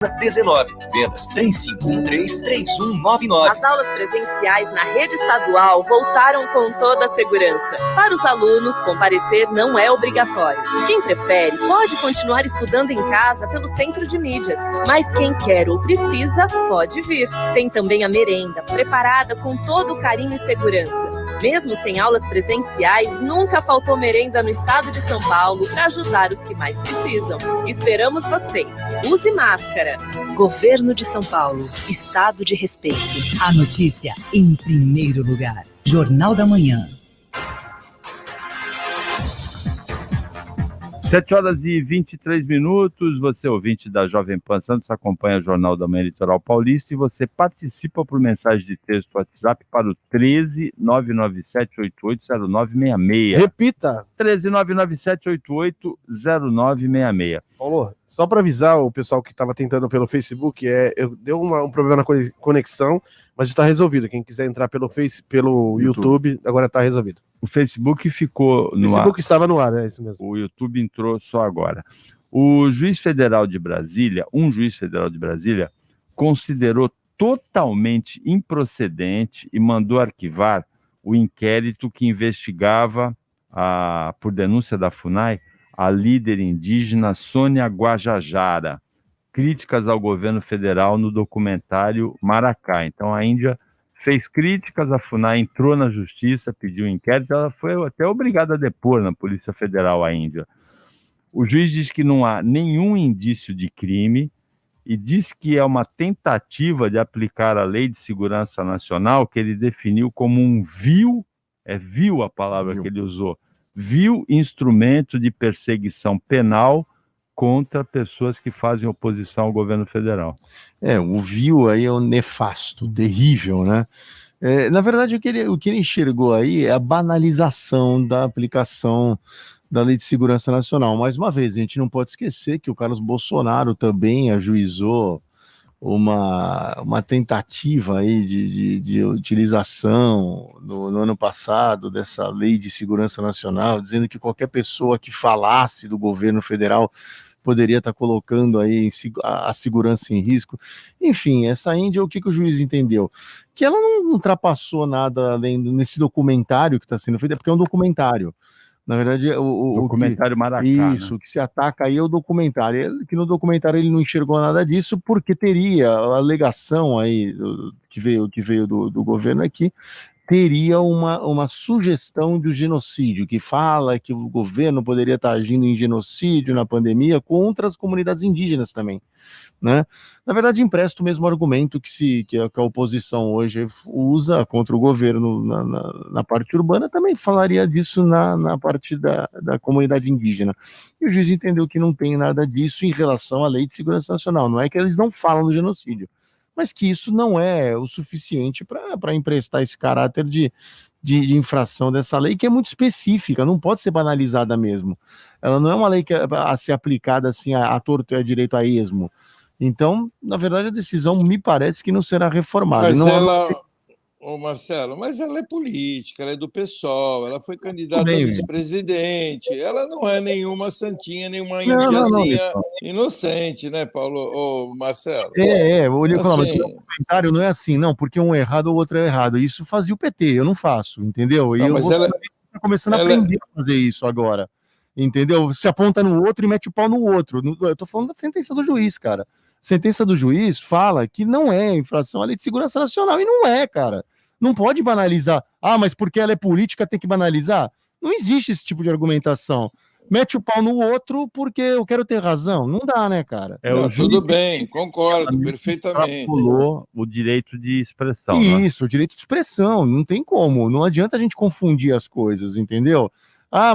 19. Vendas 3513-3199. As aulas presenciais na rede estadual voltaram com toda a segurança. Para os alunos, comparecer não é obrigatório. Quem prefere pode continuar estudando em casa pelo centro de mídias. Mas quem quer ou precisa, pode vir. Tem também a merenda, preparada com todo o carinho e segurança. Mesmo sem aulas presenciais, nunca faltou merenda no estado de São Paulo para ajudar os que mais precisam. Esperamos vocês. Use máscara. Governo de São Paulo. Estado de respeito. A notícia em primeiro lugar. Jornal da Manhã. 7h23. Você, ouvinte da Jovem Pan Santos, acompanha o Jornal da Manhã Litoral Paulista e você participa por mensagem de texto WhatsApp para o 13997880966. Repita. 13997880966. Paulo, só para avisar o pessoal que estava tentando pelo Facebook, deu um problema na conexão, mas está resolvido. Quem quiser entrar pelo YouTube, agora está resolvido. O Facebook ficou no ar. O Facebook estava no ar, é isso mesmo. O YouTube entrou só agora. Um juiz federal de Brasília, considerou totalmente improcedente e mandou arquivar o inquérito que investigava, por denúncia da FUNAI, a líder indígena Sônia Guajajara. Críticas ao governo federal no documentário Maracá. Então a Índia fez críticas, a FUNAI entrou na justiça, pediu um inquérito, ela foi até obrigada a depor na Polícia Federal, a Índia. O juiz diz que não há nenhum indício de crime e diz que é uma tentativa de aplicar a Lei de Segurança Nacional, que ele definiu como um vil a palavra que ele usou, vil instrumento de perseguição penal contra pessoas que fazem oposição ao governo federal. O vil aí é o nefasto, terrível, né? Na verdade, o que ele enxergou aí é a banalização da aplicação da Lei de Segurança Nacional. Mais uma vez, a gente não pode esquecer que o Carlos Bolsonaro também ajuizou uma tentativa aí de utilização no ano passado dessa Lei de Segurança Nacional, dizendo que qualquer pessoa que falasse do governo federal poderia estar colocando aí a segurança em risco. Enfim, essa Índia, o que o juiz entendeu? Que ela não ultrapassou nada além nesse documentário que está sendo feito, porque é um documentário. Na verdade, o documentário Maracá. Isso, né? O que se ataca aí é o documentário. Que no documentário ele não enxergou nada disso, porque teria a alegação aí que veio do governo aqui, teria uma sugestão do genocídio, que fala que o governo poderia estar agindo em genocídio na pandemia contra as comunidades indígenas também, né? Na verdade, empresta o mesmo argumento que a oposição hoje usa contra o governo na parte urbana, também falaria disso na parte da comunidade indígena. E o juiz entendeu que não tem nada disso em relação à Lei de Segurança Nacional. Não é que eles não falam do genocídio, mas que isso não é o suficiente para emprestar esse caráter de infração dessa lei, que é muito específica, não pode ser banalizada mesmo. Ela não é uma lei que é a ser aplicada assim a torto e a direito a esmo. Então, na verdade, a decisão me parece que não será reformada. Mas não Marcelo, mas ela é política, ela é do PSOL, ela foi candidata a vice-presidente, ela não é nenhuma santinha, nenhuma índiazinha inocente, né, Paulo? Marcelo? Eu ia falar, mas o comentário não é assim, não, porque um é errado, o outro é errado. Isso fazia o PT, eu não faço, entendeu? E eu estou começando a aprender a fazer isso agora, entendeu? Se aponta no outro e mete o pau no outro. Eu estou falando da sentença do juiz, cara. A sentença do juiz fala que não é infração à Lei de Segurança Nacional, e não é, cara. Não pode banalizar. Mas porque ela é política tem que banalizar? Não existe esse tipo de argumentação. Mete o pau no outro porque eu quero ter razão. Não dá, né, cara? Tudo bem, concordo perfeitamente. Pulou o direito de expressão. Isso, o direito de expressão. Não tem como. Não adianta a gente confundir as coisas, entendeu?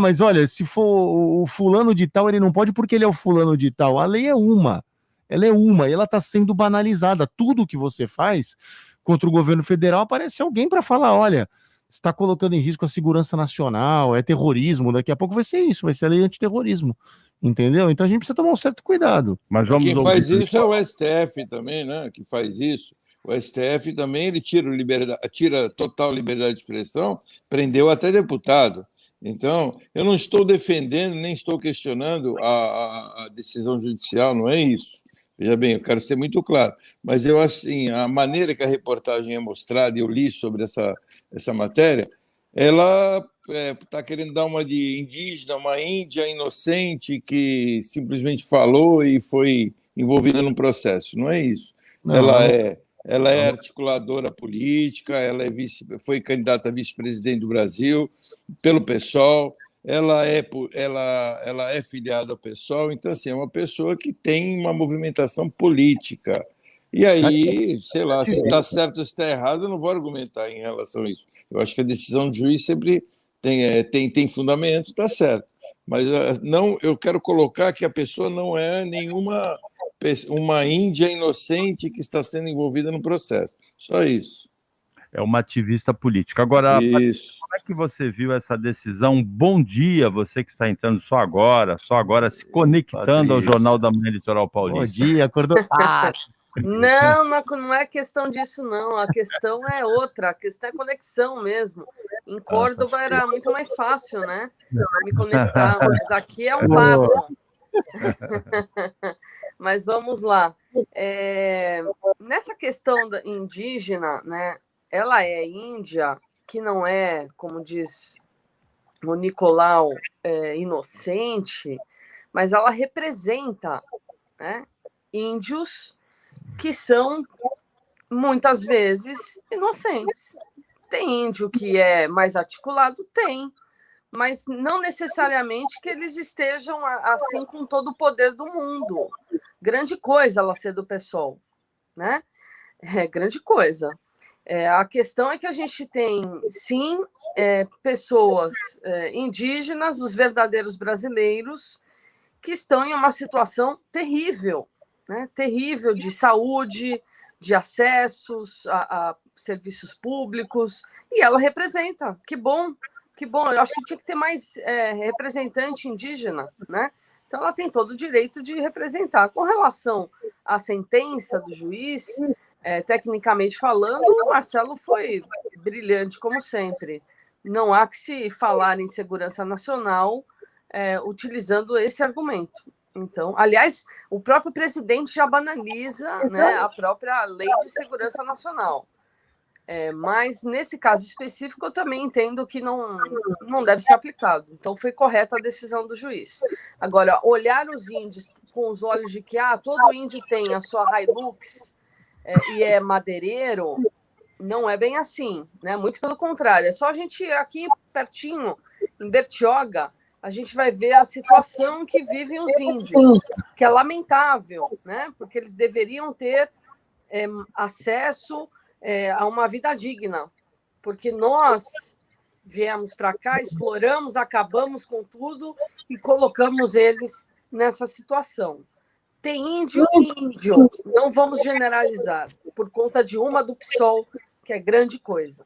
Mas olha, se for o fulano de tal, ele não pode porque ele é o fulano de tal. A lei é uma. Ela é uma e ela está sendo banalizada. Tudo que você faz contra o governo federal, aparece alguém para falar, olha, está colocando em risco a segurança nacional, é terrorismo, daqui a pouco vai ser isso, vai ser a lei antiterrorismo, entendeu? Então a gente precisa tomar um certo cuidado. Mas quem faz isso é o STF também, né, que faz isso. O STF também, ele tira total liberdade de expressão, prendeu até deputado. Então, eu não estou defendendo, nem estou questionando a decisão judicial, não é isso. Veja bem, eu quero ser muito claro, mas eu assim, a maneira que a reportagem é mostrada, eu li sobre essa matéria, ela está querendo dar uma de indígena, uma índia inocente que simplesmente falou e foi envolvida num processo. Não é isso. Não, Ela é articuladora política, foi candidata a vice-presidente do Brasil pelo PSOL, ela é filiada ao PSOL, então assim, é uma pessoa que tem uma movimentação política. E aí, sei lá, se está certo ou se está errado, eu não vou argumentar em relação a isso. Eu acho que a decisão do juiz sempre tem fundamento, está certo. Mas não, eu quero colocar que a pessoa não é nenhuma uma índia inocente que está sendo envolvida no processo. Só isso. É uma ativista política. Agora, Isso. como é que você viu essa decisão? Bom dia, você que está entrando só agora se conectando ao Jornal da Manhã Litoral Paulista. Bom dia, acordou tarde. Não é questão disso, não. A questão é outra. A questão é conexão mesmo. Em Córdoba era muito mais fácil, né? Me conectar, mas aqui é um parto. Mas vamos lá. Nessa questão da indígena, né? Ela é índia, que não é, como diz o Nicolau, inocente, mas ela representa, né, índios que são, muitas vezes, inocentes. Tem índio que é mais articulado? Tem, mas não necessariamente que eles estejam assim com todo o poder do mundo. Grande coisa ela ser do PSOL, né? É grande coisa. A questão é que a gente tem, sim, pessoas indígenas, os verdadeiros brasileiros, que estão em uma situação terrível, né? Terrível de saúde, de acessos a serviços públicos, e ela representa. Que bom, que bom. Eu acho que tinha que ter mais representante indígena, né? Então, ela tem todo o direito de representar. Com relação à sentença do juiz, tecnicamente falando, o Marcelo foi brilhante, como sempre. Não há que se falar em segurança nacional utilizando esse argumento. Então, aliás, o próprio presidente já banaliza, né, a própria Lei de Segurança Nacional. Mas, nesse caso específico, eu também entendo que não deve ser aplicado. Então, foi correta a decisão do juiz. Agora, olhar os índios com os olhos de que todo índio tem a sua Hilux e é madeireiro, não é bem assim, né? Muito pelo contrário. É só a gente ir aqui pertinho, em Bertioga, a gente vai ver a situação que vivem os índios, que é lamentável, né? Porque eles deveriam ter acesso a uma vida digna, porque nós viemos para cá, exploramos, acabamos com tudo e colocamos eles nessa situação. Tem índio e índio, não vamos generalizar, por conta de uma do PSOL, que é grande coisa.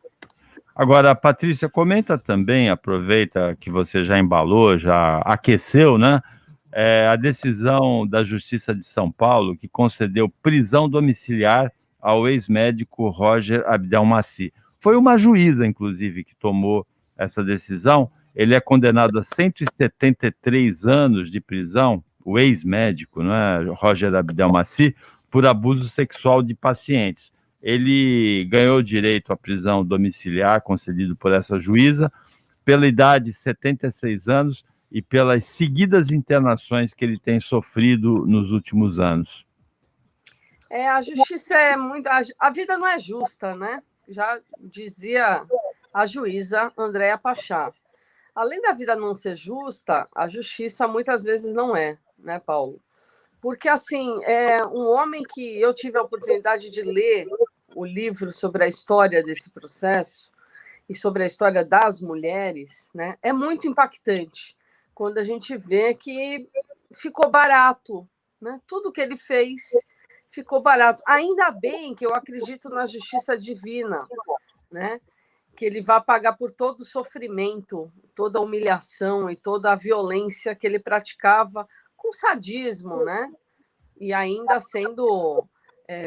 Agora, Patrícia, comenta também, aproveita que você já embalou, já aqueceu, né? A decisão da Justiça de São Paulo, que concedeu prisão domiciliar ao ex-médico Roger Abdelmaci. Foi uma juíza, inclusive, que tomou essa decisão. Ele é condenado a 173 anos de prisão, o ex-médico, né, Roger Abdelmaci, por abuso sexual de pacientes. Ele ganhou direito à prisão domiciliar, concedido por essa juíza, pela idade de 76 anos e pelas seguidas internações que ele tem sofrido nos últimos anos. A justiça é muito... A vida não é justa, né? Já dizia a juíza Andréa Pachá. Além da vida não ser justa, a justiça muitas vezes não é, né, Paulo? Porque, assim, um homem que eu tive a oportunidade de ler o livro sobre a história desse processo e sobre a história das mulheres, né, é muito impactante quando a gente vê que ficou barato, né? Tudo que ele fez ficou barato. Ainda bem que eu acredito na justiça divina, né? Que ele vai pagar por todo o sofrimento, toda a humilhação e toda a violência que ele praticava com sadismo, né? E ainda sendo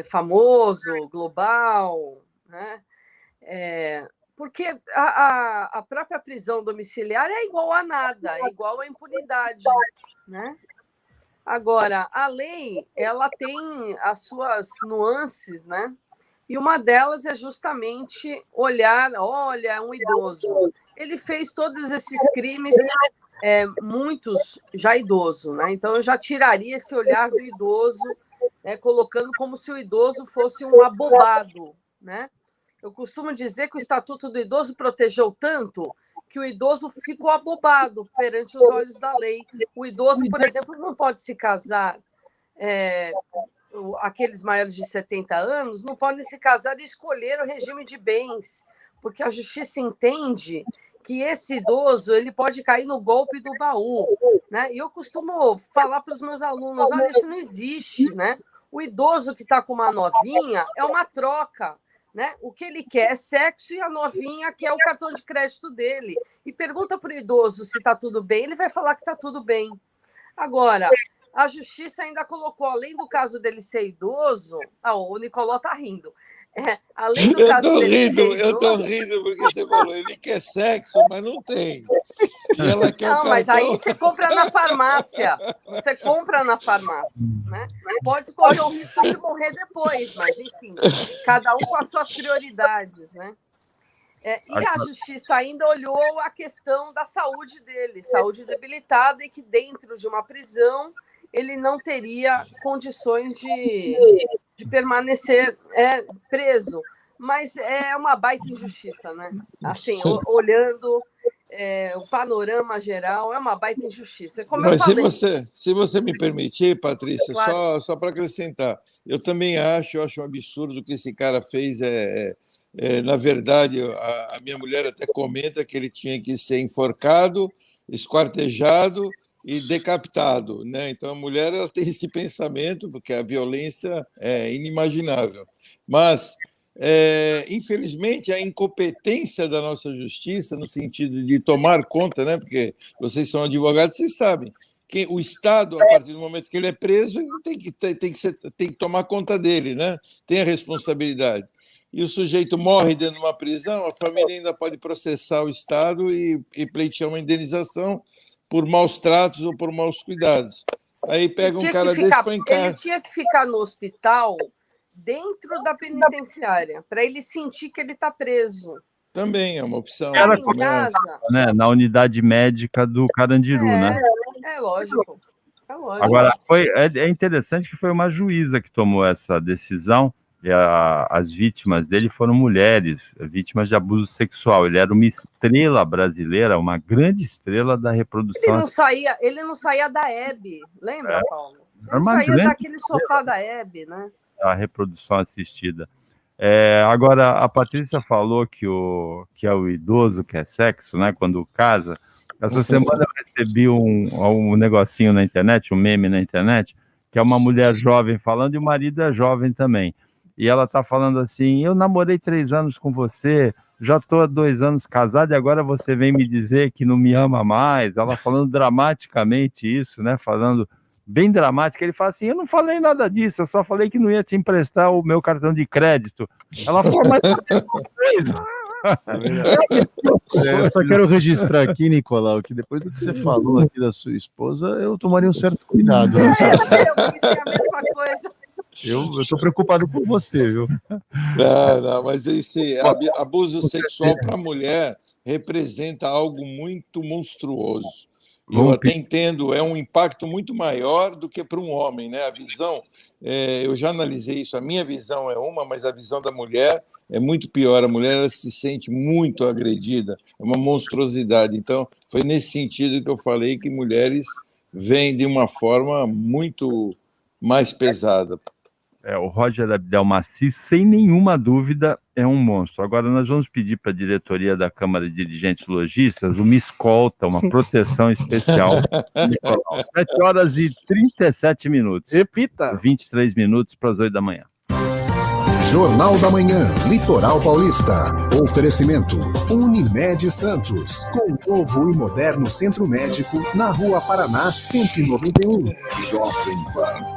famoso, global, né? Porque a própria prisão domiciliar é igual a nada, é igual à impunidade, né? Agora, a lei, ela tem as suas nuances, né? E uma delas é justamente olhar, olha, um idoso. Ele fez todos esses crimes, muitos já idoso, né? Então eu já tiraria esse olhar do idoso, colocando como se o idoso fosse um abobado, né? Eu costumo dizer que o Estatuto do Idoso protegeu tanto que o idoso ficou abobado perante os olhos da lei. O idoso, por exemplo, não pode se casar. Aqueles maiores de 70 anos não podem se casar e escolher o regime de bens, porque a justiça entende que esse idoso ele pode cair no golpe do baú, né? E eu costumo falar para os meus alunos, olha, isso não existe, né? O idoso que está com uma novinha é uma troca, né? O que ele quer é sexo e a novinha quer o cartão de crédito dele. E pergunta para o idoso se está tudo bem, ele vai falar que está tudo bem. Agora, a justiça ainda colocou, além do caso dele ser idoso... o Nicoló está rindo. Além do caso dele ser idoso... Eu estou rindo porque você falou, ele quer sexo, mas não tem. E ela quer o cartão... mas aí você compra na farmácia. Você compra na farmácia, né? Pode correr o risco de morrer depois, mas, enfim, cada um com as suas prioridades, né? E a justiça ainda olhou a questão da saúde dele, saúde debilitada, e que dentro de uma prisão ele não teria condições de permanecer preso. Mas é uma baita injustiça, né? Assim, olhando o panorama geral, é uma baita injustiça. Mas se você me permitir, Patrícia, claro. só para acrescentar, eu também acho um absurdo o que esse cara fez. Na verdade, a minha mulher até comenta que ele tinha que ser enforcado, esquartejado e decapitado, né? Então a mulher ela tem esse pensamento porque a violência é inimaginável. Mas infelizmente a incompetência da nossa justiça no sentido de tomar conta, né? Porque vocês são advogados, vocês sabem que o Estado, a partir do momento que ele é preso, tem que tomar conta dele, né? Tem a responsabilidade. E o sujeito morre dentro de uma prisão, a família ainda pode processar o Estado e pleitear uma indenização por maus tratos ou por maus cuidados. Aí pega um cara desse para encarcerar. Ele tinha que ficar no hospital dentro da penitenciária, para ele sentir que ele está preso. Também é uma opção. Em casa, né? Na unidade médica do Carandiru, né? É lógico. Agora, é interessante que foi uma juíza que tomou essa decisão. E as vítimas dele foram mulheres, vítimas de abuso sexual. Ele era uma estrela brasileira, uma grande estrela da reprodução. Ele não saía da Hebe, lembra, Paulo? Ele não saía daquele sofá da Hebe, né? A reprodução assistida. Agora, a Patrícia falou que é o idoso que é sexo, né? Quando casa. Essa semana eu recebi um negocinho na internet, um meme na internet, que é uma mulher jovem falando e o marido é jovem também. E ela está falando assim, eu namorei 3 anos com você, já estou há 2 anos casada e agora você vem me dizer que não me ama mais. Ela falando dramaticamente isso, né? Falando bem dramático. Ele fala assim, eu não falei nada disso, eu só falei que não ia te emprestar o meu cartão de crédito. Ela falou, mas... Eu só quero registrar aqui, Nicolau, que depois do que você falou aqui da sua esposa, eu tomaria um certo cuidado. Né? Eu pensei a mesma coisa. Eu estou preocupado com você, viu? Não, mas esse abuso sexual para a mulher representa algo muito monstruoso. Eu até entendo, é um impacto muito maior do que para um homem, né? A visão, eu já analisei isso, a minha visão é uma, mas a visão da mulher é muito pior. A mulher ela se sente muito agredida, é uma monstruosidade. Então, foi nesse sentido que eu falei que mulheres vêm de uma forma muito mais pesada. O Roger Abdelmaci, sem nenhuma dúvida, é um monstro. Agora, nós vamos pedir para a diretoria da Câmara de Dirigentes Lojistas uma escolta, uma proteção especial. 7h37. Repita. 23 minutos para as 8 da manhã. Jornal da Manhã, Litoral Paulista. Oferecimento Unimed Santos, com o novo e moderno centro médico na Rua Paraná 191. Jovem Pan.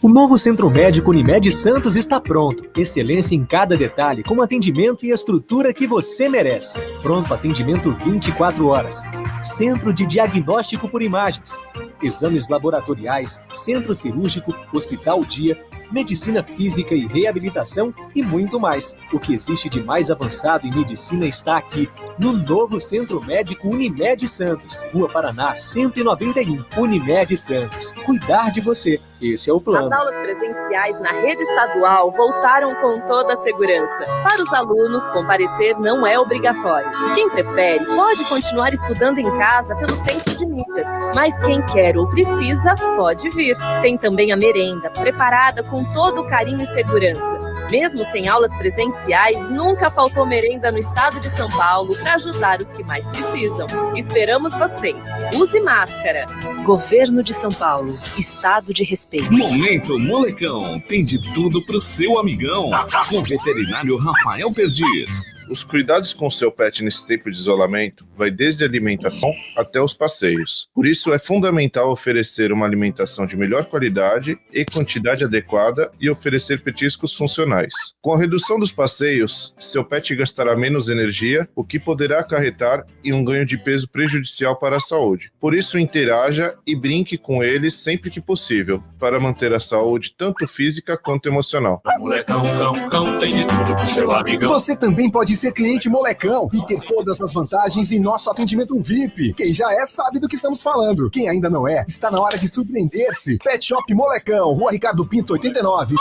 O novo Centro Médico Unimed Santos está pronto. Excelência em cada detalhe, com atendimento e estrutura que você merece. Pronto atendimento 24 horas. Centro de Diagnóstico por Imagens. exames laboratoriais, centro cirúrgico, hospital dia, medicina física e reabilitação e muito mais. O que existe de mais avançado em medicina está aqui, no novo Centro Médico Unimed Santos, Rua Paraná 191, Unimed Santos. Cuidar de você, esse é o plano. As aulas presenciais na rede estadual voltaram com toda a segurança. Para os alunos, comparecer não é obrigatório. Quem prefere pode continuar estudando em casa pelo centro de mídias, mas quem quer ou precisa pode vir. Tem também a merenda, preparada com todo o carinho e segurança. Mesmo sem aulas presenciais, nunca faltou merenda no estado de São Paulo para ajudar os que mais precisam. Esperamos vocês. Use máscara. Governo de São Paulo. Estado de respeito. Momento Molecão. Tem de tudo pro seu amigão. Com o veterinário Rafael Perdiz. Os cuidados com seu pet nesse tempo de isolamento vai desde a alimentação até os passeios. Por isso é fundamental oferecer uma alimentação de melhor qualidade e quantidade adequada e oferecer petiscos funcionais. Com a redução dos passeios, seu pet gastará menos energia, o que poderá acarretar em um ganho de peso prejudicial para a saúde. Por isso interaja e brinque com ele sempre que possível, para manter a saúde tanto física quanto emocional. Molecão, cão, tem de tudo pro seu amigão. Você também pode ser cliente Molecão e ter todas as vantagens em nosso atendimento VIP. Quem já é sabe do que estamos falando. Quem ainda não é, está na hora de surpreender-se. Pet Shop Molecão, Rua Ricardo Pinto, 89.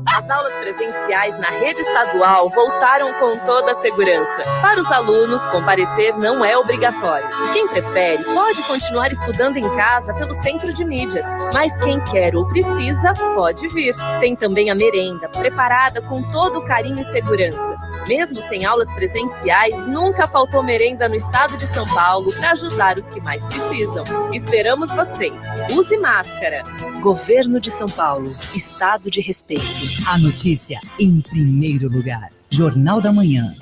As aulas presenciais na rede estadual voltaram com toda a segurança. Para os alunos, comparecer não é obrigatório. Quem prefere pode continuar estudando em casa pelo centro de mídias, mas quem quer ou precisa pode vir. Tem também a merenda, preparada com todo o carinho e segurança. Mesmo sem aulas presenciais, nunca faltou merenda no estado de São Paulo para ajudar os que mais precisam. Esperamos vocês. Use máscara. Governo de São Paulo. Estado de respeito. A notícia em primeiro lugar. Jornal da Manhã.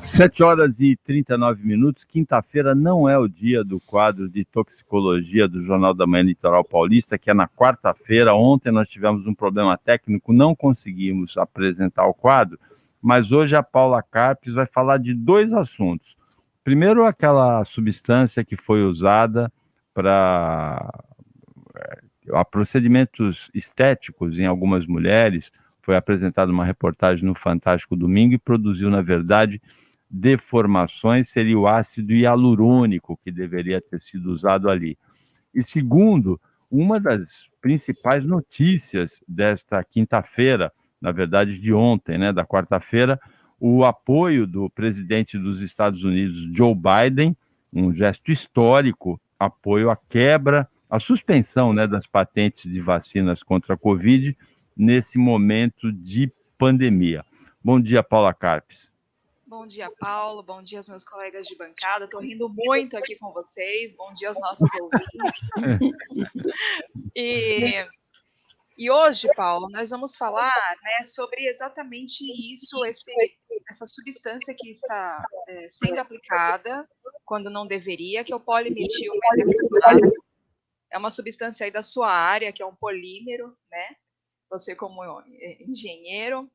7h39. Quinta-feira não é o dia do quadro de toxicologia do Jornal da Manhã Litoral Paulista, que é na quarta-feira. Ontem nós tivemos um problema técnico, não conseguimos apresentar o quadro, mas hoje a Paula Carpes vai falar de dois assuntos. Primeiro, aquela substância que foi usada para procedimentos estéticos em algumas mulheres. Foi apresentada uma reportagem no Fantástico Domingo e produziu, na verdade, deformações. Seria o ácido hialurônico que deveria ter sido usado ali. E segundo, uma das principais notícias desta quinta-feira, na verdade de ontem, né, da quarta-feira, o apoio do presidente dos Estados Unidos, Joe Biden, um gesto histórico, apoio à quebra, a suspensão, né, das patentes de vacinas contra a Covid nesse momento de pandemia. Bom dia, Paula Carpes. Bom dia, Paulo. Bom dia aos meus colegas de bancada. Estou rindo muito aqui com vocês. Bom dia aos nossos ouvintes. E hoje, Paulo, nós vamos falar, né, sobre exatamente isso, essa substância que está sendo aplicada quando não deveria, que é o polimetilmetacrilato. É uma substância aí da sua área, que é um polímero, né? Você como engenheiro.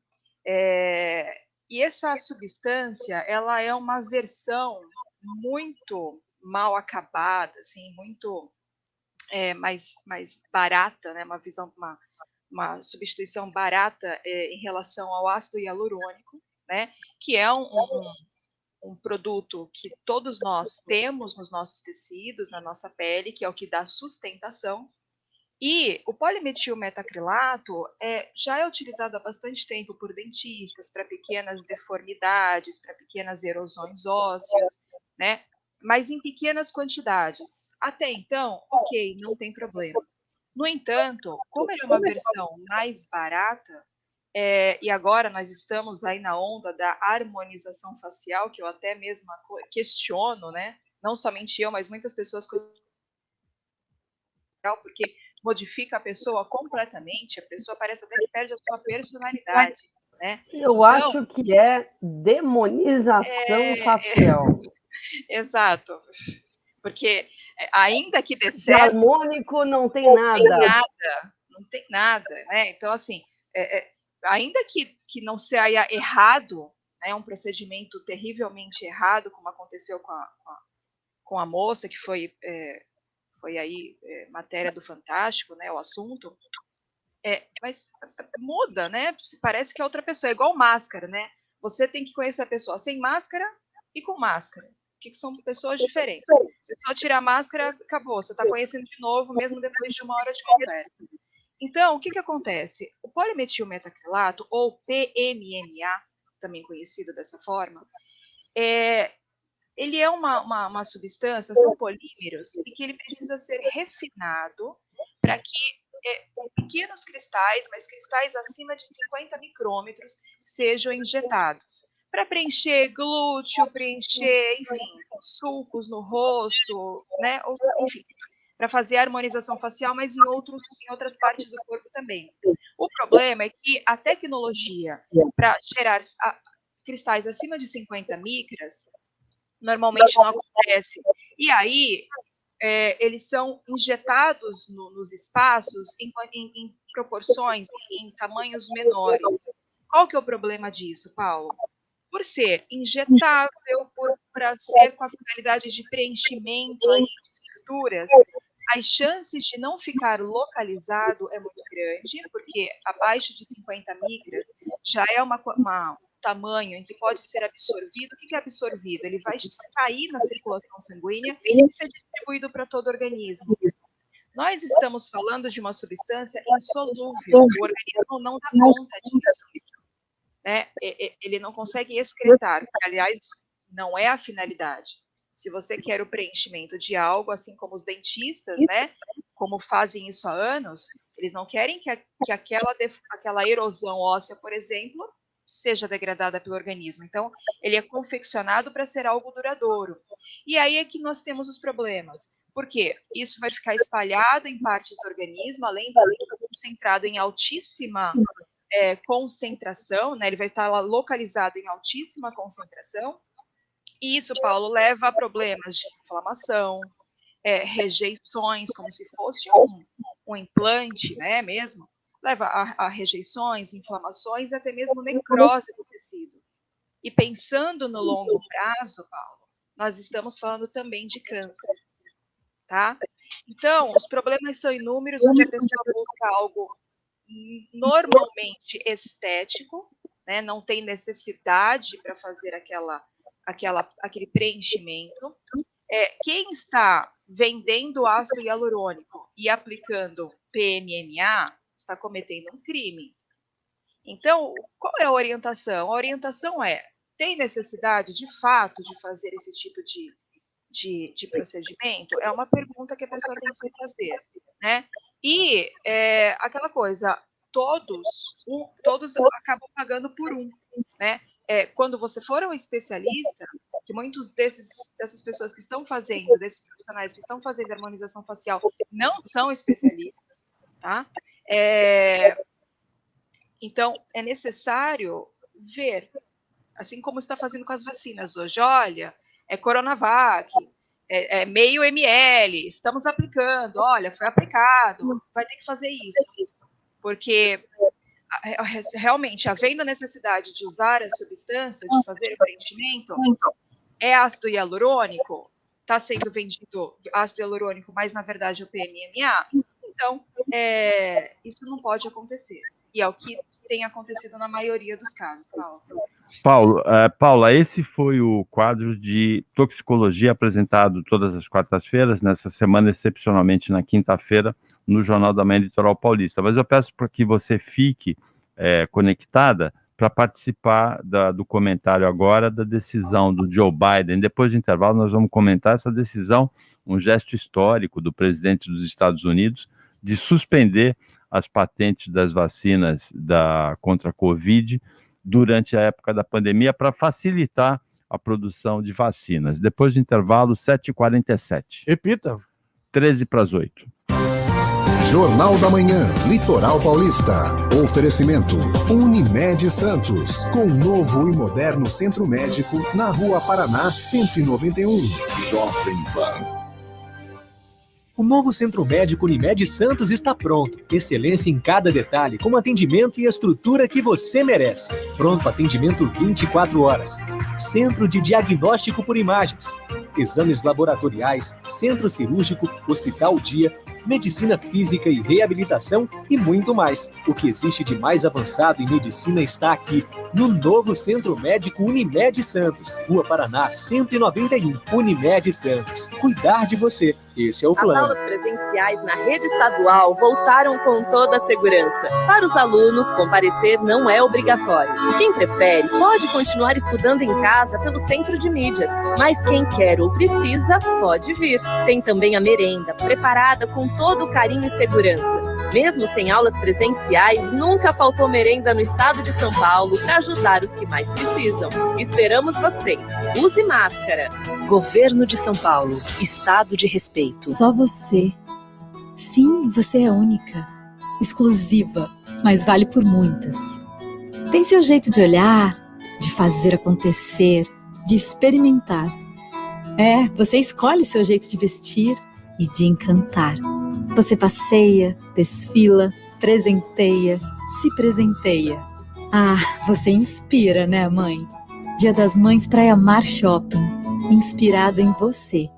E essa substância, ela é uma versão muito mal acabada, assim, muito mais barata, né? Uma substituição barata em relação ao ácido hialurônico, né? Que é um produto que todos nós temos nos nossos tecidos, na nossa pele, que é o que dá sustentação. E o polimetilmetacrilato já é utilizado há bastante tempo por dentistas para pequenas deformidades, para pequenas erosões ósseas, né? Mas em pequenas quantidades. Até então, ok, não tem problema. No entanto, como ele é uma versão mais barata, e agora nós estamos aí na onda da harmonização facial, que eu até mesma questiono, né? Não somente eu, mas muitas pessoas porque modifica a pessoa completamente, a pessoa parece até que perde a sua personalidade, né? Eu acho que é demonização facial. Exato, porque ainda que dê De certo... harmônico não tem nada. Não tem nada, né? Então, assim, ainda que não saia errado, né, um procedimento terrivelmente errado, como aconteceu com a moça, que foi aí matéria do Fantástico, né, o assunto, mas muda, né? Parece que é outra pessoa, é igual máscara, né? Você tem que conhecer a pessoa sem máscara e com máscara, que são pessoas diferentes. Se só tirar a máscara, acabou, você está conhecendo de novo, mesmo depois de uma hora de conversa. Então, o que acontece? O polimetilmetacrilato, ou PMMA, também conhecido dessa forma, ele é uma substância, são polímeros, e que ele precisa ser refinado para que pequenos cristais, mas cristais acima de 50 micrômetros, sejam injetados. Para preencher glúteo, preencher, enfim, sulcos no rosto, né? Ou, enfim, para fazer a harmonização facial, mas em outras partes do corpo também. O problema é que a tecnologia para gerar cristais acima de 50 micras normalmente não acontece. E aí, eles são injetados nos espaços em proporções, em tamanhos menores. Qual que é o problema disso, Paulo? Por ser injetável, para ser com a finalidade de preenchimento aí de estruturas, as chances de não ficar localizado é muito grande, porque abaixo de 50 micras já é um tamanho em que pode ser absorvido. O que é absorvido? Ele vai cair na circulação sanguínea e ser distribuído para todo o organismo. Nós estamos falando de uma substância insolúvel, o organismo não dá conta disso. Né? Ele não consegue excretar, que, aliás, não é a finalidade. Se você quer o preenchimento de algo, assim como os dentistas, né, como fazem isso há anos, eles não querem que aquela erosão óssea, por exemplo, seja degradada pelo organismo. Então, ele é confeccionado para ser algo duradouro. E aí é que nós temos os problemas. Por quê? Isso vai ficar espalhado em partes do organismo, além do concentrado em altíssima concentração, né? Ele vai estar lá localizado em altíssima concentração, e isso, Paulo, leva a problemas de inflamação, rejeições, como se fosse um implante, né, mesmo, leva a rejeições, inflamações, até mesmo necrose do tecido. E pensando no longo prazo, Paulo, nós estamos falando também de câncer, tá? Então, os problemas são inúmeros, onde a pessoa busca algo normalmente estético, né? Não tem necessidade para fazer aquele preenchimento. Quem está vendendo ácido hialurônico e aplicando PMMA está cometendo um crime. Então, qual é a orientação? A orientação tem necessidade, de fato, de fazer esse tipo de procedimento? É uma pergunta que a pessoa tem que se fazer, né? E aquela coisa, todos acabam pagando por um, né? Quando você for um especialista, que muitos dessas pessoas que estão fazendo, desses profissionais que estão fazendo harmonização facial, não são especialistas, tá? Então, é necessário ver, assim como está fazendo com as vacinas hoje, olha, é Coronavac, meio ml, estamos aplicando, olha, foi aplicado, vai ter que fazer isso, porque realmente, havendo necessidade de usar a substância, de fazer o preenchimento, é ácido hialurônico, está sendo vendido ácido hialurônico, mas na verdade é o PMMA, então isso não pode acontecer, e é o que tem acontecido na maioria dos casos, Paulo. Paula, esse foi o quadro de toxicologia apresentado todas as quartas-feiras, nessa semana, excepcionalmente na quinta-feira, no Jornal da Manhã Litoral Paulista. Mas eu peço para que você fique conectada para participar do comentário agora da decisão do Joe Biden. Depois do intervalo, nós vamos comentar essa decisão, um gesto histórico do presidente dos Estados Unidos de suspender as patentes das vacinas contra a Covid durante a época da pandemia para facilitar a produção de vacinas. Depois do intervalo, 7h47. Repita. 7:55. Jornal da Manhã, Litoral Paulista. Oferecimento Unimed Santos, com novo e moderno centro médico na Rua Paraná 191. Jovem Pan. O novo Centro Médico Unimed Santos está pronto. Excelência em cada detalhe, com atendimento e estrutura que você merece. Pronto atendimento 24 horas. Centro de Diagnóstico por Imagens. exames laboratoriais, centro cirúrgico, hospital dia, medicina física e reabilitação e muito mais. O que existe de mais avançado em medicina está aqui, no novo Centro Médico Unimed Santos, Rua Paraná 191, Unimed Santos. Cuidar de você, esse é o plano. As aulas presenciais na rede estadual voltaram com toda a segurança. Para os alunos, comparecer não é obrigatório. Quem prefere pode continuar estudando em casa pelo centro de mídias, mas quem quer ou precisa pode vir. Tem também a merenda, preparada com todo o carinho e segurança. Mesmo sem aulas presenciais, nunca faltou merenda no estado de São Paulo para ajudar os que mais precisam. Esperamos vocês. Use máscara. Governo de São Paulo. Estado de respeito. Só você. Sim, você é única. Exclusiva, mas vale por muitas. Tem seu jeito de olhar, de fazer acontecer, de experimentar. Você escolhe seu jeito de vestir e de encantar. Você passeia, desfila, presenteia, se presenteia. Você inspira, né, mãe? Dia das Mães Praia Mar Shopping, inspirado em você.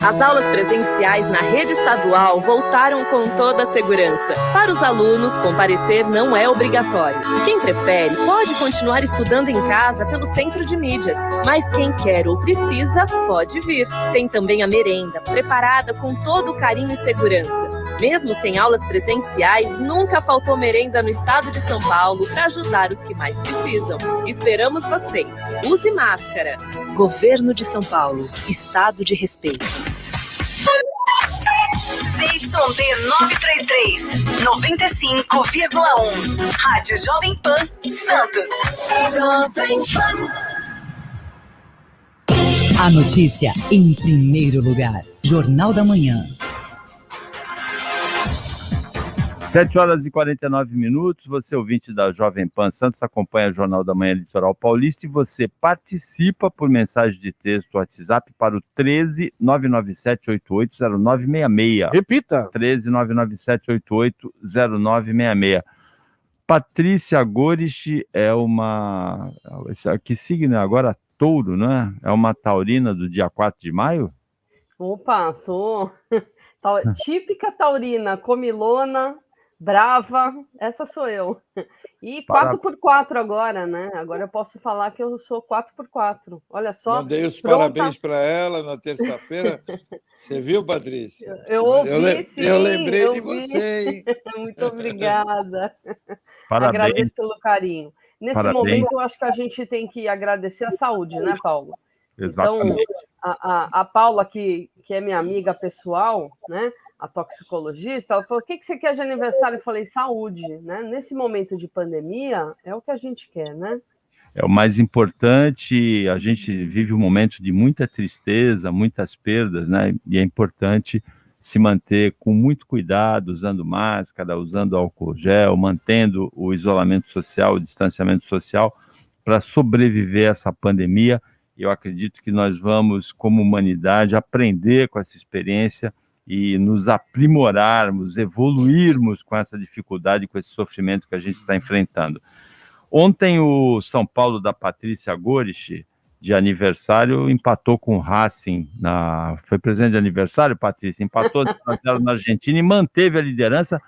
As aulas presenciais na rede estadual voltaram com toda a segurança. Para os alunos, comparecer não é obrigatório. Quem prefere pode continuar estudando em casa pelo centro de mídias, mas quem quer ou precisa pode vir. Tem também a merenda, preparada com todo o carinho e segurança. Mesmo sem aulas presenciais, nunca faltou merenda no estado de São Paulo para ajudar os que mais precisam. Esperamos vocês. Use máscara. Governo de São Paulo. Estado de respeito. CYD 933, 95,1. Rádio Jovem Pan, Santos. Jovem Pan. A notícia em primeiro lugar. Jornal da Manhã. 7h49, você ouvinte da Jovem Pan Santos, acompanha o Jornal da Manhã Litoral Paulista e você participa por mensagem de texto WhatsApp para o 13997880966. Repita! 13997880966. Patrícia Gorisch é uma... Que signo é agora? Touro, né? É uma taurina do dia 4 de maio? Opa, sou típica taurina, comilona, brava, essa sou eu. E 4x4 agora, né? Agora eu posso falar que eu sou 4x4. Olha só. Mandei os pronta. Parabéns para ela na terça-feira. Você viu, Patrícia? Eu ouvi, sim. Eu lembrei de você, hein? Muito obrigada. Parabéns. Agradeço pelo carinho. Nesse Parabéns. momento, eu acho que a gente tem que agradecer a saúde, né, Paulo? Exatamente. Então, a Paula, que é minha amiga pessoal, né, a toxicologista, ela falou, o que você quer de aniversário? Eu falei, saúde, né? Nesse momento de pandemia, é o que a gente quer, né? É o mais importante, a gente vive um momento de muita tristeza, muitas perdas, né? E é importante se manter com muito cuidado, usando máscara, usando álcool gel, mantendo o isolamento social, o distanciamento social, para sobreviver a essa pandemia. Eu acredito que nós vamos, como humanidade, aprender com essa experiência e nos aprimorarmos, evoluirmos com essa dificuldade, com esse sofrimento que a gente está enfrentando. Ontem, o São Paulo da Patrícia Gorisch, de aniversário, empatou com o Racing. Foi presente de aniversário, Patrícia? Empatou na Argentina e manteve a liderança.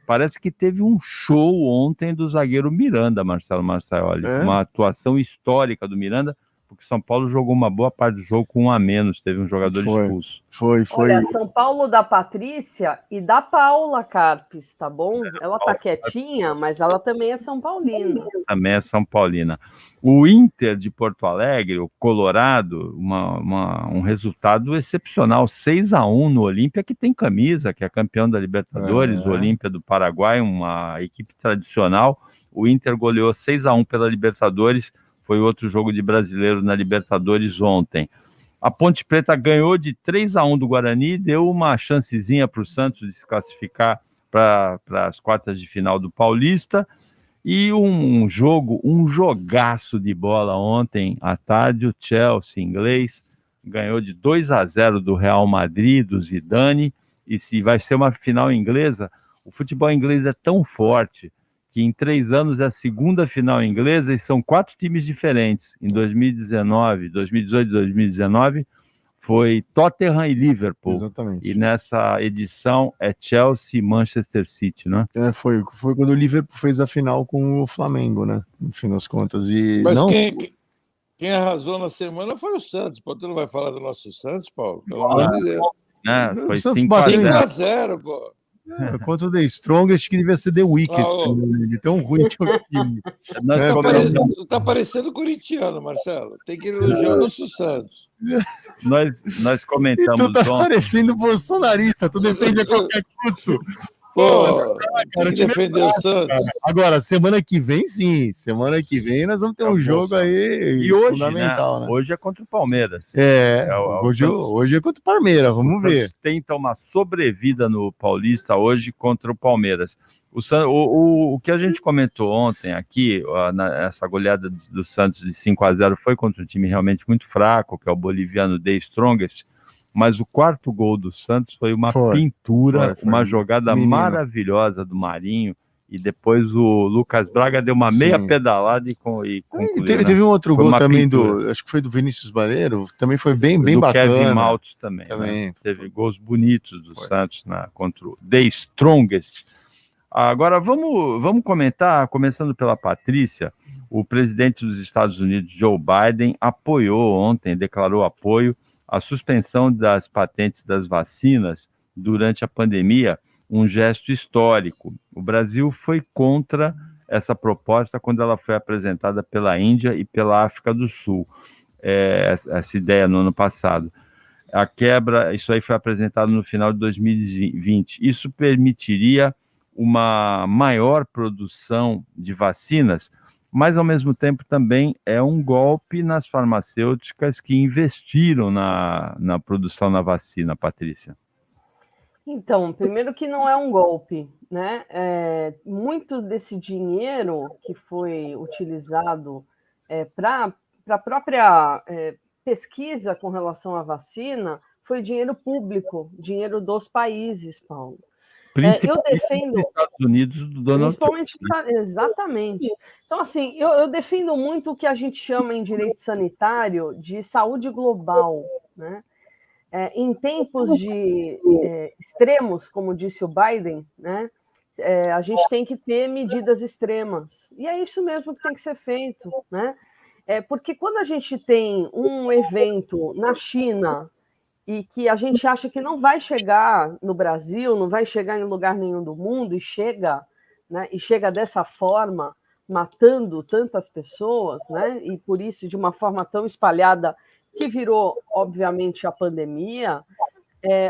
Parece que teve um show ontem do zagueiro Miranda, Marcelo Marçaioli. Uma atuação histórica do Miranda, porque São Paulo jogou uma boa parte do jogo com um a menos, teve um jogador expulso. Foi. Olha, São Paulo da Patrícia e da Paula Carpes, tá bom? Ela tá quietinha, mas ela também é São Paulina. Também é São Paulina. O Inter de Porto Alegre, o Colorado, um resultado excepcional, 6-1 no Olímpia, que tem camisa, que é campeão da Libertadores, o Olímpia do Paraguai, uma equipe tradicional. O Inter goleou 6-1 pela Libertadores. Foi outro jogo de brasileiro na Libertadores ontem. A Ponte Preta ganhou de 3-1 do Guarani, deu uma chancezinha para o Santos de se classificar para as quartas de final do Paulista. E um jogaço de bola ontem à tarde, o Chelsea inglês ganhou de 2-0 do Real Madrid, do Zidane, e se vai ser uma final inglesa, o futebol inglês é tão forte que em 3 anos é a segunda final inglesa e são 4 times diferentes. Em 2019, 2018 e 2019, foi Tottenham e Liverpool. Exatamente. E nessa edição é Chelsea e Manchester City, né? Foi quando o Liverpool fez a final com o Flamengo, né? No fim das contas. E Mas não... quem arrasou na semana foi o Santos. Pô, tu não vai falar do nosso Santos, Paulo? Pelo amor de Deus. Foi 5-0, pô. Contra o The Strongest, que devia ser The Wickets, de tão ruim que é o time. Tá parecendo corintiano, Marcelo. Tem que elogiar o nosso Santos. Nós comentamos. E tu tá parecendo bolsonarista, tu defende a qualquer custo. Pô, cara, tem que defender o Santos. Cara. Agora, semana que vem, sim. Semana que vem nós vamos ter um jogo aí e hoje, fundamental, né? Hoje é contra o Palmeiras. Hoje é contra o Palmeiras, vamos ver. Tenta uma sobrevida no Paulista hoje contra o Palmeiras. O que a gente comentou ontem aqui, essa goleada do Santos de 5-0 foi contra um time realmente muito fraco, que é o boliviano The Strongest, mas o quarto gol do Santos foi uma pintura, uma jogada maravilhosa do Marinho, e depois o Lucas Braga deu uma meia pedalada e concluiu. Teve um outro gol também acho que foi do Vinícius Baleiro, também foi bem bacana. Kevin Maltz também. Né? Teve gols bonitos do Santos contra o The Strongest. Agora vamos comentar, começando pela Patrícia. O presidente dos Estados Unidos, Joe Biden, declarou apoio à suspensão das patentes das vacinas durante a pandemia, um gesto histórico. O Brasil foi contra essa proposta quando ela foi apresentada pela Índia e pela África do Sul, essa ideia no ano passado. A quebra, isso aí foi apresentado no final de 2020. Isso permitiria uma maior produção de vacinas, mas, ao mesmo tempo, também é um golpe nas farmacêuticas que investiram na produção da vacina, Patrícia. Então, primeiro que não é um golpe, né? Muito desse dinheiro que foi utilizado para a própria pesquisa com relação à vacina foi dinheiro público, dinheiro dos países, Paulo. Principalmente eu defendo nos Estados Unidos do Donald Trump. Exatamente. Então, assim, eu defendo muito o que a gente chama em direito sanitário de saúde global, né? Em tempos de extremos, como disse o Biden, né? A gente tem que ter medidas extremas. E é isso mesmo que tem que ser feito, né? Porque quando a gente tem um evento na China e que a gente acha que não vai chegar no Brasil, não vai chegar em lugar nenhum do mundo, e chega, né, e chega dessa forma, matando tantas pessoas, né, e por isso de uma forma tão espalhada, que virou, obviamente, a pandemia,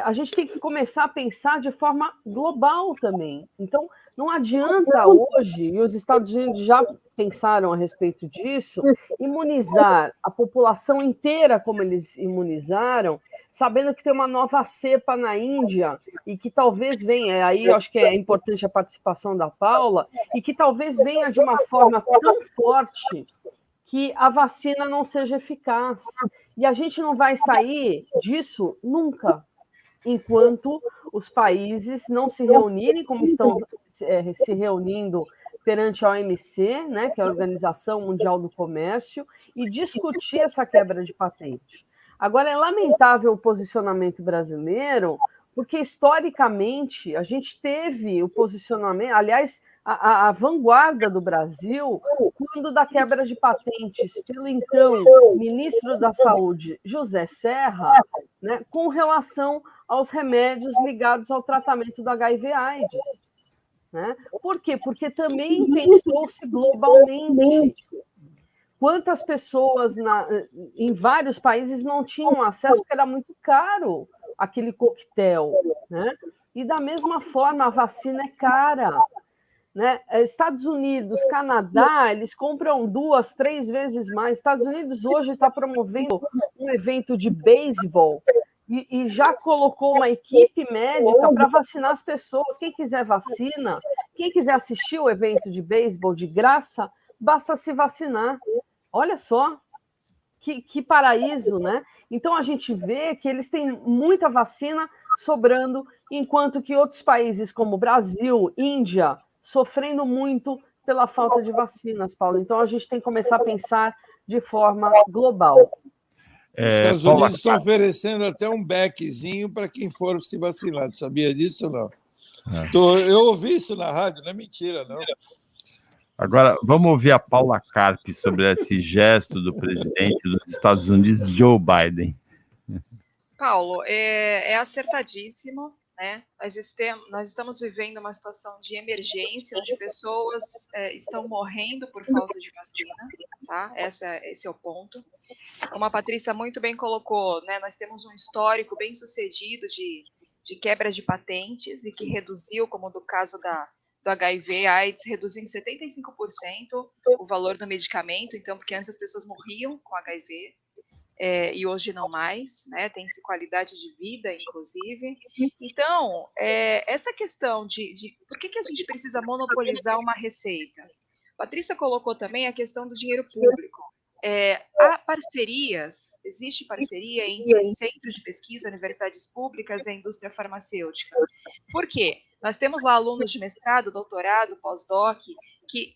a gente tem que começar a pensar de forma global também. Então, não adianta hoje, e os Estados Unidos já pensaram a respeito disso, imunizar a população inteira como eles imunizaram, sabendo que tem uma nova cepa na Índia e que talvez venha, aí eu acho que é importante a participação da Paula, e que talvez venha de uma forma tão forte que a vacina não seja eficaz. E a gente não vai sair disso nunca, enquanto os países não se reunirem, como estão se reunindo perante a OMC, né, que é a Organização Mundial do Comércio, e discutir essa quebra de patente. Agora, é lamentável o posicionamento brasileiro, porque, historicamente, a gente teve o posicionamento, aliás, a vanguarda do Brasil, quando da quebra de patentes pelo então ministro da Saúde, José Serra, né, com relação aos remédios ligados ao tratamento do HIV/AIDS. Né? Por quê? Porque também pensou-se globalmente. Quantas pessoas em vários países não tinham acesso, porque era muito caro aquele coquetel. Né? E, da mesma forma, a vacina é cara. Né? Estados Unidos, Canadá, eles compram 2, 3 vezes mais. Estados Unidos hoje está promovendo um evento de beisebol e já colocou uma equipe médica para vacinar as pessoas. Quem quiser vacina, quem quiser assistir o evento de beisebol de graça, basta se vacinar. Olha só, que paraíso, né? Então, a gente vê que eles têm muita vacina sobrando, enquanto que outros países como Brasil, Índia, sofrendo muito pela falta de vacinas, Paulo. Então, a gente tem que começar a pensar de forma global. Estados Unidos estão oferecendo até um beckzinho para quem for se vacinar. Sabia disso ou não? Eu ouvi isso na rádio, não é mentira, não. Agora, vamos ouvir a Paula Carpi sobre esse gesto do presidente dos Estados Unidos, Joe Biden. Paulo, é acertadíssimo, né? Nós estamos vivendo uma situação de emergência, onde pessoas estão morrendo por falta de vacina, tá? Esse é o ponto. Como a Patrícia muito bem colocou, né, nós temos um histórico bem sucedido de quebra de patentes e que reduziu, como do caso do HIV/AIDS, reduziu em 75% o valor do medicamento, então, porque antes as pessoas morriam com HIV, e hoje não mais, né, tem-se qualidade de vida, inclusive. Então, essa questão de por que a gente precisa monopolizar uma receita? Patrícia colocou também a questão do dinheiro público. Há parcerias, existe parceria entre centros de pesquisa, universidades públicas e a indústria farmacêutica. Por quê? Nós temos lá alunos de mestrado, doutorado, pós-doc, que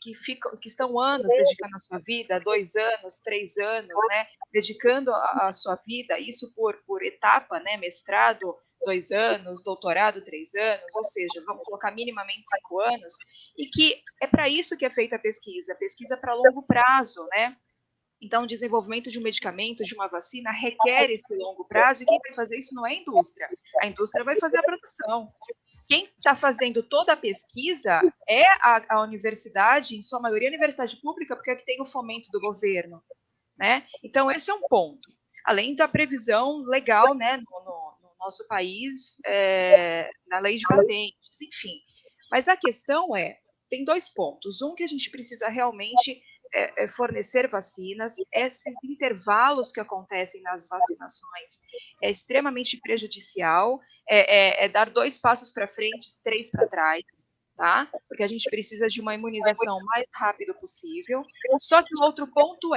estão anos dedicando a sua vida, 2 anos, 3 anos, né, dedicando a sua vida, isso por etapa, né, mestrado, 2 anos, doutorado, 3 anos, ou seja, vamos colocar minimamente 5 anos, e que é para isso que é feita a pesquisa para longo prazo, né? Então, o desenvolvimento de um medicamento, de uma vacina, requer esse longo prazo, e quem vai fazer isso não é a indústria vai fazer a produção. Quem está fazendo toda a pesquisa é a universidade, em sua maioria a universidade pública, porque é que tem o fomento do governo, né? Então, esse é um ponto. Além da previsão legal, né, no nosso país, na lei de patentes, enfim. Mas a questão tem 2 pontos. Um, que a gente precisa realmente fornecer vacinas. Esses intervalos que acontecem nas vacinações é extremamente prejudicial, dar 2 passos para frente, 3 para trás, tá? Porque a gente precisa de uma imunização o mais rápido possível. Só que o outro ponto o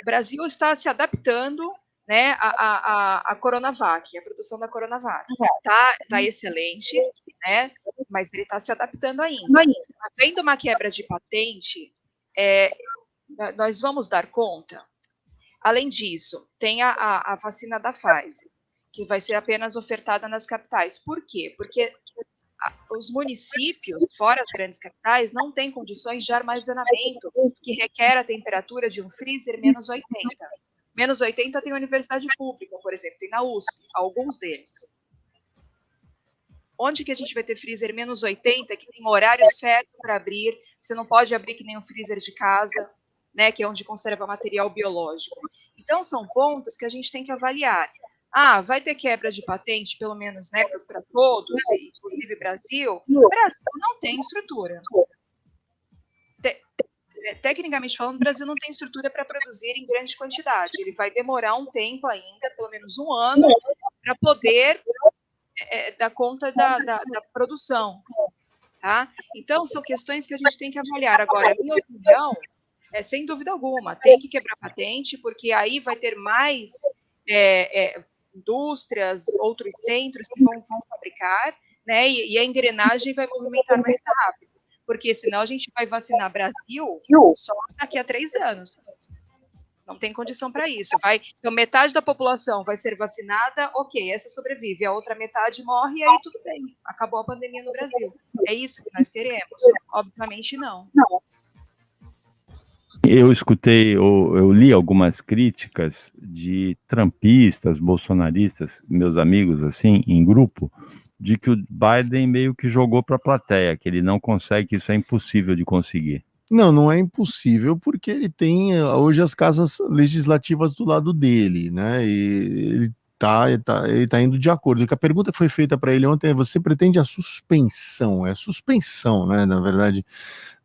Brasil está se adaptando, né, a Coronavac, a produção da Coronavac. Tá excelente, né, mas ele está se adaptando ainda. Havendo uma quebra de patente, nós vamos dar conta? Além disso, tem a vacina da Pfizer, que vai ser apenas ofertada nas capitais. Por quê? Porque os municípios, fora as grandes capitais, não têm condições de armazenamento que requer a temperatura de um freezer menos 80. Menos 80 tem a universidade pública, por exemplo, tem na USP, alguns deles. Onde que a gente vai ter freezer menos 80, que tem horário certo para abrir, você não pode abrir que nem um freezer de casa, né, que é onde conserva material biológico. Então, são pontos que a gente tem que avaliar. Vai ter quebra de patente, pelo menos, né, para todos, inclusive Brasil? Brasil não tem estrutura. Tecnicamente falando, o Brasil não tem estrutura para produzir em grande quantidade. Ele vai demorar um tempo ainda, pelo menos 1 ano, para poder dar conta da produção. Tá? Então, são questões que a gente tem que avaliar. Agora, a minha opinião sem dúvida alguma, tem que quebrar patente, porque aí vai ter mais indústrias, outros centros que vão fabricar, né, e a engrenagem vai movimentar mais rápido, porque senão a gente vai vacinar Brasil só daqui a 3 anos. Não tem condição para isso. Então, metade da população vai ser vacinada, ok, essa sobrevive, a outra metade morre, e aí tudo bem, acabou a pandemia no Brasil. É isso que nós queremos? Obviamente não. Eu escutei, eu li algumas críticas de trumpistas, bolsonaristas, meus amigos, assim, em grupo, de que o Biden meio que jogou para a plateia, que ele não consegue, que isso é impossível de conseguir. Não é impossível, porque ele tem hoje as casas legislativas do lado dele, né? E ele tá indo de acordo. A pergunta que foi feita para ele ontem é: você pretende a suspensão? É suspensão, né? Na verdade,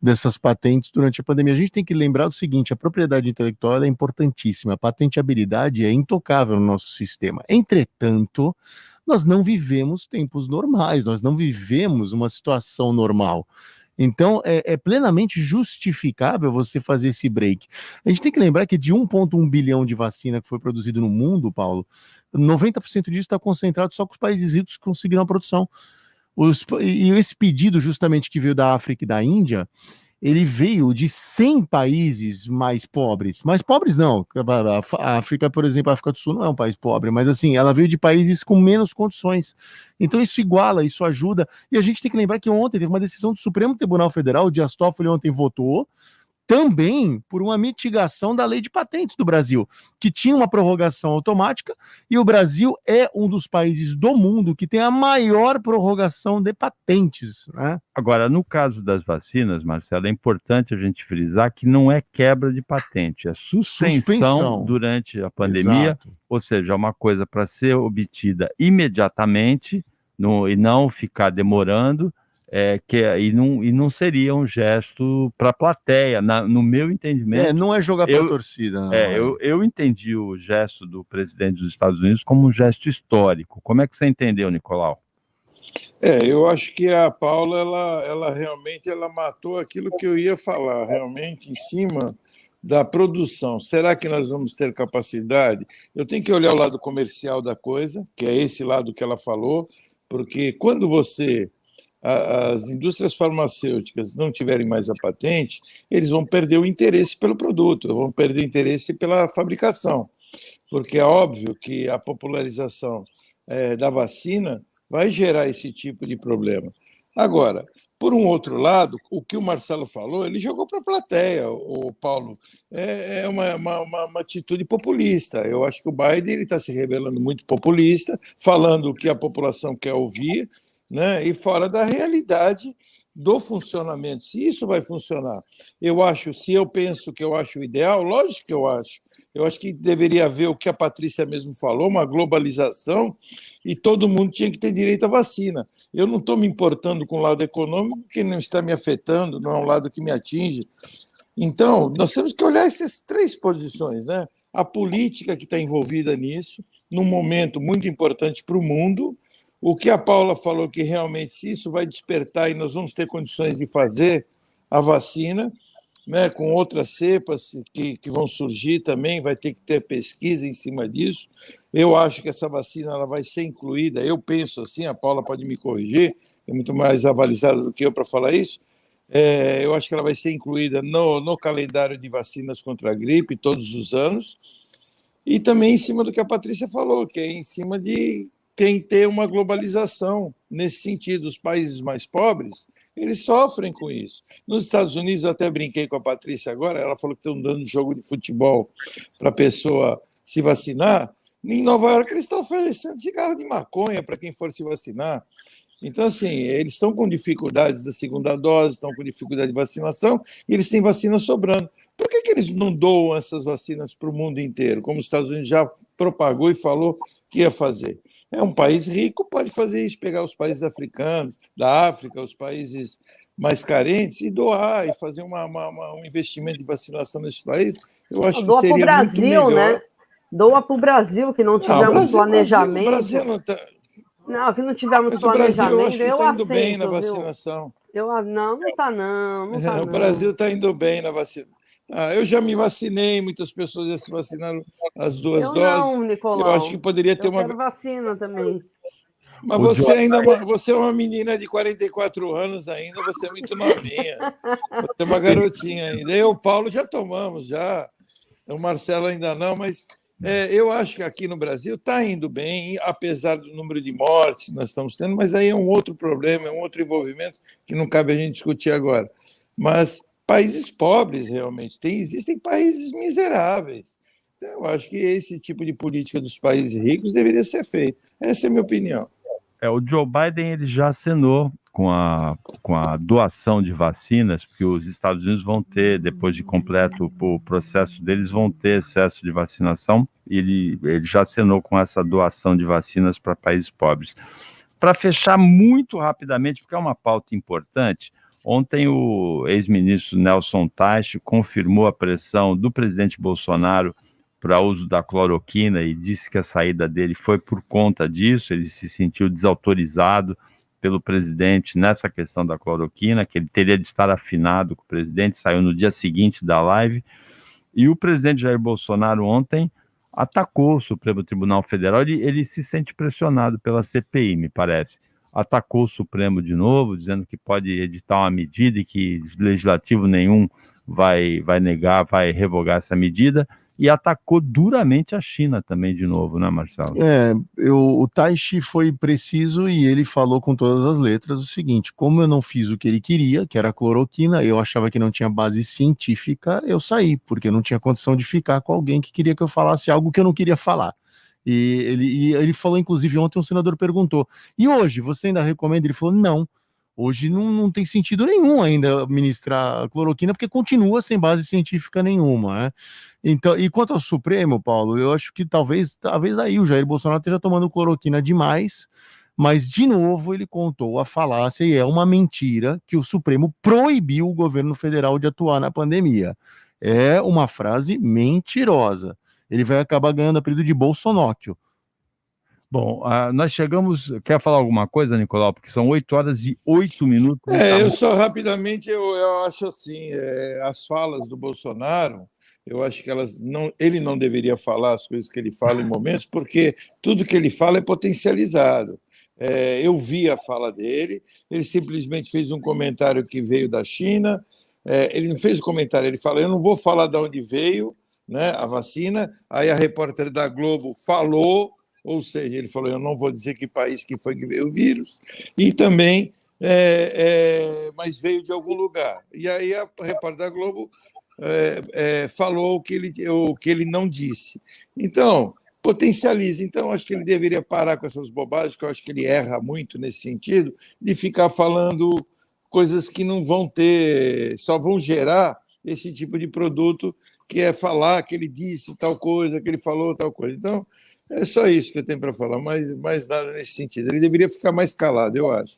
dessas patentes durante a pandemia. A gente tem que lembrar do seguinte: a propriedade intelectual é importantíssima, a patenteabilidade é intocável no nosso sistema. Entretanto, nós não vivemos tempos normais, nós não vivemos uma situação normal. Então, é plenamente justificável você fazer esse break. A gente tem que lembrar que de 1,1 bilhão de vacina que foi produzido no mundo, Paulo, 90% disso está concentrado só com os países ricos que conseguiram a produção. E esse pedido, justamente, que veio da África e da Índia, ele veio de 100 países mais pobres não, a África, por exemplo, a África do Sul não é um país pobre, mas assim, ela veio de países com menos condições, então isso iguala, isso ajuda, e a gente tem que lembrar que ontem teve uma decisão do Supremo Tribunal Federal, o Dias Toffoli ontem votou, também por uma mitigação da lei de patentes do Brasil, que tinha uma prorrogação automática, e o Brasil é um dos países do mundo que tem a maior prorrogação de patentes, né? Agora, no caso das vacinas, Marcelo, é importante a gente frisar que não é quebra de patente, é suspensão durante a pandemia, Exato. ou seja, é uma coisa para ser obtida imediatamente e não ficar demorando, e não seria um gesto para a plateia, no meu entendimento. Não é jogar para a torcida. Não, eu entendi o gesto do presidente dos Estados Unidos como um gesto histórico. Como é que você entendeu, Nicolau? Eu acho que a Paula, ela realmente matou aquilo que eu ia falar, realmente em cima da produção. Será que nós vamos ter capacidade? Eu tenho que olhar o lado comercial da coisa, que é esse lado que ela falou, porque quando as indústrias farmacêuticas não tiverem mais a patente, eles vão perder o interesse pelo produto, vão perder o interesse pela fabricação, porque é óbvio que a popularização da vacina vai gerar esse tipo de problema. Agora, por um outro lado, o que o Marcelo falou, ele jogou para a plateia, o Paulo, é uma atitude populista. Eu acho que o Biden está se revelando muito populista, falando o que a população quer ouvir, né? E fora da realidade do funcionamento. Se isso vai funcionar, se eu penso que eu acho o ideal, lógico que eu acho. Eu acho que deveria haver o que a Patrícia mesmo falou, uma globalização, e todo mundo tinha que ter direito à vacina. Eu não estou me importando com o lado econômico, que não está me afetando, não é um lado que me atinge. Então, nós temos que olhar essas três posições, né? A política que está envolvida nisso, num momento muito importante para o mundo. O que a Paula falou, que realmente se isso vai despertar e nós vamos ter condições de fazer a vacina, né, com outras cepas que vão surgir também, vai ter que ter pesquisa em cima disso. Eu acho que essa vacina ela vai ser incluída, eu penso assim, a Paula pode me corrigir, é muito mais avalizada do que eu para falar isso, eu acho que ela vai ser incluída no calendário de vacinas contra a gripe todos os anos, e também em cima do que a Patrícia falou, que é em cima de tem que ter uma globalização nesse sentido. Os países mais pobres, eles sofrem com isso. Nos Estados Unidos, eu até brinquei com a Patrícia agora, ela falou que estão dando jogo de futebol para a pessoa se vacinar. Em Nova York, eles estão oferecendo cigarro de maconha para quem for se vacinar. Então, assim, eles estão com dificuldades da segunda dose, estão com dificuldade de vacinação, e eles têm vacina sobrando. Por que eles não doam essas vacinas para o mundo inteiro, como os Estados Unidos já propagou e falou que ia fazer? É um país rico, pode fazer isso, pegar os países africanos, da África, os países mais carentes, e doar, e fazer um investimento de vacinação nesses países. Eu acho que seria Brasil, muito melhor. né? Doa para o Brasil, que não tivemos planejamento. O Brasil não tá... Não, que não tivemos Mas planejamento. O Brasil, eu acho que está indo aceito, bem na vacinação. Não está não. O Brasil está indo bem na vacina. Eu já me vacinei, muitas pessoas já se vacinaram as duas doses. Não, Nicolau. Eu acho que poderia ter uma. Eu quero vacina também. Mas você é uma menina de 44 anos ainda, você é muito novinha. Você é uma garotinha ainda. Eu e o Paulo já tomamos, já. O Marcelo ainda não, mas eu acho que aqui no Brasil está indo bem, apesar do número de mortes que nós estamos tendo, mas aí é um outro problema, é um outro envolvimento que não cabe a gente discutir agora. Mas países pobres, realmente, existem países miseráveis. Então, eu acho que esse tipo de política dos países ricos deveria ser feito. Essa é a minha opinião. O Joe Biden ele já acenou com a doação de vacinas, porque os Estados Unidos vão ter, depois de completo o processo deles, vão ter excesso de vacinação, e ele já acenou com essa doação de vacinas para países pobres. Para fechar muito rapidamente, porque é uma pauta importante, ontem o ex-ministro Nelson Teich confirmou a pressão do presidente Bolsonaro para uso da cloroquina e disse que a saída dele foi por conta disso, ele se sentiu desautorizado pelo presidente nessa questão da cloroquina, que ele teria de estar afinado com o presidente, saiu no dia seguinte da live, e o presidente Jair Bolsonaro ontem atacou o Supremo Tribunal Federal, ele se sente pressionado pela CPI, me parece. atacou o Supremo de novo, dizendo que pode editar uma medida e que legislativo nenhum vai negar, vai revogar essa medida, e atacou duramente a China também de novo, né, Marcelo? O Taishi foi preciso e ele falou com todas as letras o seguinte: como eu não fiz o que ele queria, que era a cloroquina, eu achava que não tinha base científica, eu saí, porque eu não tinha condição de ficar com alguém que queria que eu falasse algo que eu não queria falar. E ele falou, inclusive, ontem um senador perguntou, e hoje, você ainda recomenda? Ele falou, não. Hoje não tem sentido nenhum ainda ministrar a cloroquina, porque continua sem base científica nenhuma, né? Então, e quanto ao Supremo, Paulo, eu acho que talvez aí o Jair Bolsonaro esteja tomando cloroquina demais, mas, de novo, ele contou a falácia, e é uma mentira, que o Supremo proibiu o governo federal de atuar na pandemia. É uma frase mentirosa. Ele vai acabar ganhando o apelido de Bolsonóquio. Bom, nós chegamos... Quer falar alguma coisa, Nicolau? Porque são 8h08. Eu só rapidamente, eu acho assim, as falas do Bolsonaro, eu acho que ele não deveria falar as coisas que ele fala em momentos, porque tudo que ele fala é potencializado. Eu vi a fala dele, ele simplesmente fez um comentário que veio da China, ele não fez o comentário, ele fala, eu não vou falar de onde veio, né, a vacina, aí a repórter da Globo falou, ou seja, ele falou, eu não vou dizer que país que foi que veio o vírus, e também, mas veio de algum lugar. E aí a repórter da Globo falou o que ele não disse. Então, potencializa. Então, acho que ele deveria parar com essas bobagens, que eu acho que ele erra muito nesse sentido, de ficar falando coisas que não vão ter, só vão gerar esse tipo de produto, que é falar que ele disse tal coisa, que ele falou tal coisa. Então, é só isso que eu tenho para falar, mais nada nesse sentido. Ele deveria ficar mais calado, eu acho.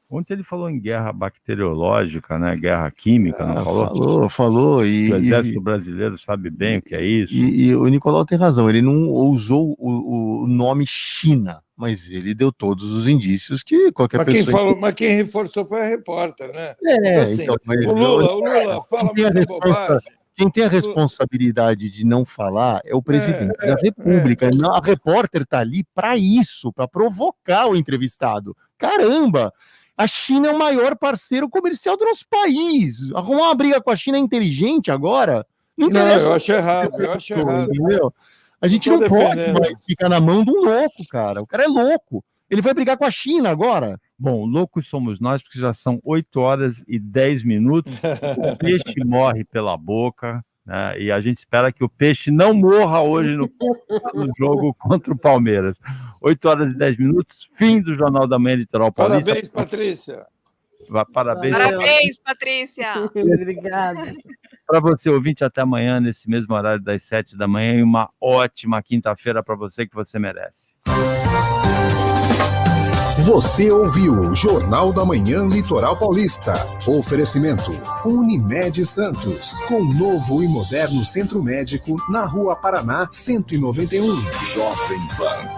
Ontem ele falou em guerra bacteriológica, né? Guerra química, não falou? Falou. O Exército Brasileiro sabe bem o que é isso. E o Nicolau tem razão, ele não usou o nome China, mas ele deu todos os indícios que qualquer pessoa... Mas quem reforçou foi a repórter, né? Então, assim, o Lula fala muita bobagem. Quem tem a responsabilidade de não falar é o presidente da República. A repórter está ali para isso, para provocar o entrevistado. Caramba! A China é o maior parceiro comercial do nosso país. Arrumar uma briga com a China é inteligente agora? Não, eu acho errado. Entendeu? A gente não pode mais ficar na mão de um louco, cara. O cara é louco. Ele vai brigar com a China agora. Bom, loucos somos nós, porque já são 8h10. O peixe morre pela boca, né? E a gente espera que o peixe não morra hoje no jogo contra o Palmeiras. 8h10, fim do Jornal da Manhã Litoral Paulista. Parabéns, Patrícia. Parabéns, Patrícia. Obrigada. Para você, ouvinte, até amanhã, nesse mesmo horário das 7 da manhã, e uma ótima quinta-feira para você, que você merece. Você ouviu Jornal da Manhã Litoral Paulista. Oferecimento Unimed Santos, com novo e moderno centro médico na Rua Paraná 191. Jovem Pan.